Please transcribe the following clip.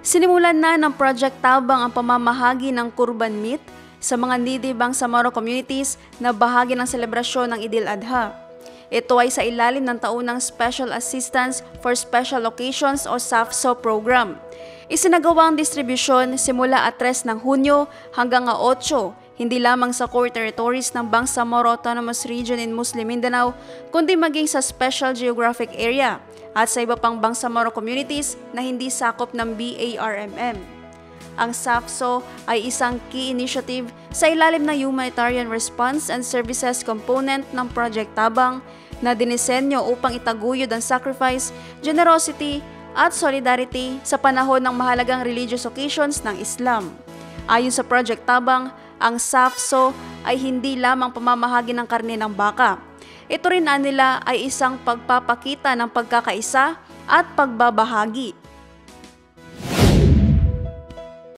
Sinimulan na ng Project Tabang ang pamamahagi ng kurban meat sa mga needy Bangsamoro communities na bahagi ng selebrasyon ng Idil Adha. Ito ay sa ilalim ng taunang Special Assistance for Special Occasions o SAFSO program. Isinagawa ang distribusyon simula 3 ng Hunyo hanggang 8, hindi lamang sa core territories ng Bangsamoro Autonomous Region in Muslim Mindanao, kundi maging sa Special Geographic Area at sa iba pang Bangsamoro communities na hindi sakop ng BARMM. Ang SAFSO ay isang key initiative sa ilalim ng Humanitarian Response and Services component ng Project Tabang na dinisenyo upang itaguyod ang sacrifice, generosity at solidarity sa panahon ng mahalagang religious occasions ng Islam. Ayon sa Project Tabang, ang SAFSO ay hindi lamang pamamahagi ng karne ng baka. Ito rin nila ay isang pagpapakita ng pagkakaisa at pagbabahagi.